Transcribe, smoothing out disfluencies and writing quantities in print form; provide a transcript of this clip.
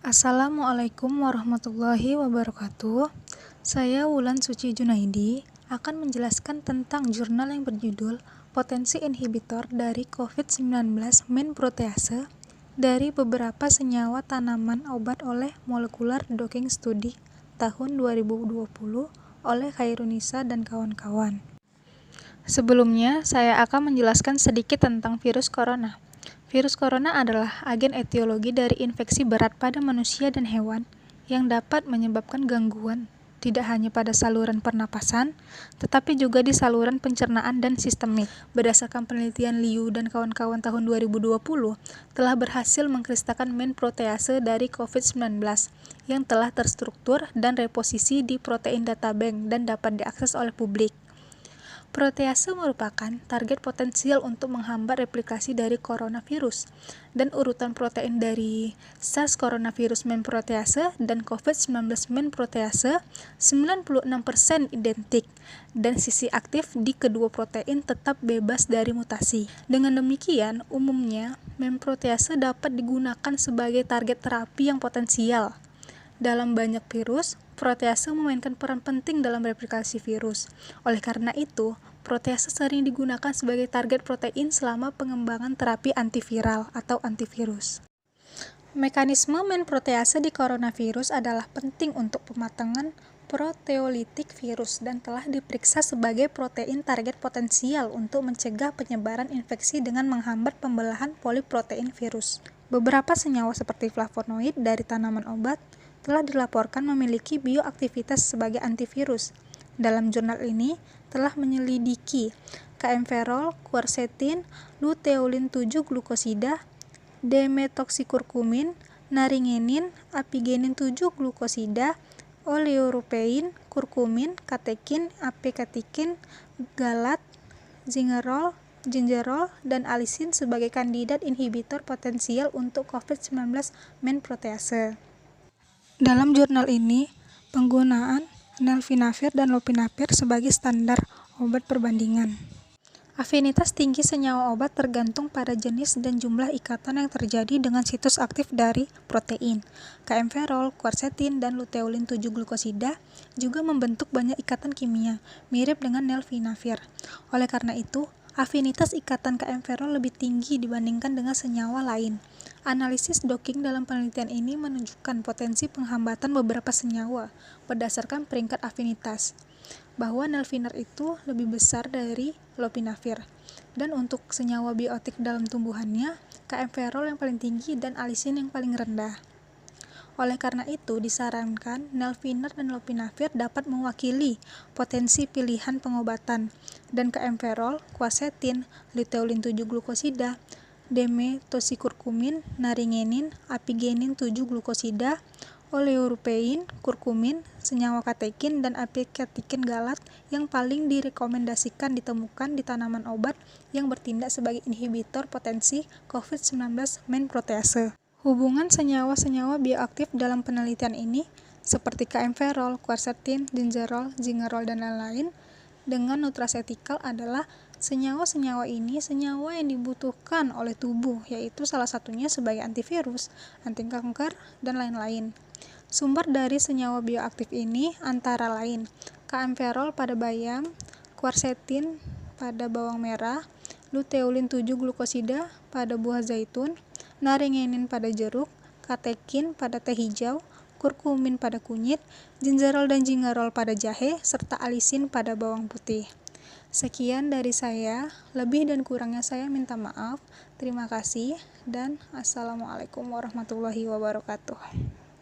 Assalamualaikum warahmatullahi wabarakatuh. Saya Wulan Suci Junaidi akan menjelaskan tentang jurnal yang berjudul Potensi Inhibitor dari COVID-19 main protease dari beberapa senyawa tanaman obat oleh Molecular Docking Study tahun 2020 oleh Khairunisa dan kawan-kawan. Sebelumnya, saya akan menjelaskan sedikit tentang virus corona. Virus corona adalah agen etiologi dari infeksi berat pada manusia dan hewan yang dapat menyebabkan gangguan tidak hanya pada saluran pernapasan, tetapi juga di saluran pencernaan dan sistemik. Berdasarkan penelitian Liu dan kawan-kawan tahun 2020, telah berhasil mengkristalkan main protease dari COVID-19 yang telah terstruktur dan reposisi di protein data bank dan dapat diakses oleh publik. Protease merupakan target potensial untuk menghambat replikasi dari coronavirus, dan urutan protein dari SARS coronavirus main protease dan COVID-19 main protease 96% identik, dan sisi aktif di kedua protein tetap bebas dari mutasi. Dengan demikian, umumnya main protease dapat digunakan sebagai target terapi yang potensial. Dalam banyak virus, protease memainkan peran penting dalam replikasi virus. Oleh karena itu, protease sering digunakan sebagai target protein selama pengembangan terapi antiviral atau antivirus. Mekanisme main protease di coronavirus adalah penting untuk pematangan proteolitik virus dan telah diperiksa sebagai protein target potensial untuk mencegah penyebaran infeksi dengan menghambat pembelahan poliprotein virus. Beberapa senyawa seperti flavonoid dari tanaman obat telah dilaporkan memiliki bioaktivitas sebagai antivirus. Dalam jurnal ini telah menyelidiki kaempferol, quercetin, luteolin 7 glukosida, demetoxikurkumin, naringenin, apigenin 7 glukosida, oleuropein, kurkumin, katekin, apekatikin, galat, gingerol, dan alisin sebagai kandidat inhibitor potensial untuk COVID-19 main protease. Dalam jurnal ini, penggunaan nelfinavir dan lopinavir sebagai standar obat perbandingan. Afinitas tinggi senyawa obat tergantung pada jenis dan jumlah ikatan yang terjadi dengan situs aktif dari protein. Kaempferol, quercetin, dan luteolin 7 glukosida juga membentuk banyak ikatan kimia, mirip dengan nelfinavir. Oleh karena itu, afinitas ikatan kaempferol lebih tinggi dibandingkan dengan senyawa lain. Analisis docking dalam penelitian ini menunjukkan potensi penghambatan beberapa senyawa berdasarkan peringkat afinitas, bahwa nelfinavir itu lebih besar dari lopinavir, dan untuk senyawa biotik dalam tumbuhannya, kaempferol yang paling tinggi dan alisin yang paling rendah. Oleh karena itu, disarankan nelfinavir dan lopinavir dapat mewakili potensi pilihan pengobatan, dan kaempferol, quercetin, luteolin 7 glukosida, demetoxikurkumin, naringenin, apigenin 7 glukosida, oleuropein, kurkumin, senyawa katekin, dan apekatikin galat yang paling direkomendasikan ditemukan di tanaman obat yang bertindak sebagai inhibitor potensi COVID-19 main protease. Hubungan senyawa-senyawa bioaktif dalam penelitian ini, seperti kaempferol, quercetin, gingerol, dan lain-lain, dengan nutraceutical adalah senyawa-senyawa ini senyawa yang dibutuhkan oleh tubuh, yaitu salah satunya sebagai antivirus, anti kanker, dan lain-lain. Sumber dari senyawa bioaktif ini antara lain kaempferol pada bayam, quercetin pada bawang merah, luteolin 7 glukosida pada buah zaitun, naringenin pada jeruk, katekin pada teh hijau, kurkumin pada kunyit, gingerol pada jahe, serta alisin pada bawang putih. Sekian dari saya, lebih dan kurangnya saya minta maaf. Terima kasih, dan Assalamualaikum warahmatullahi wabarakatuh.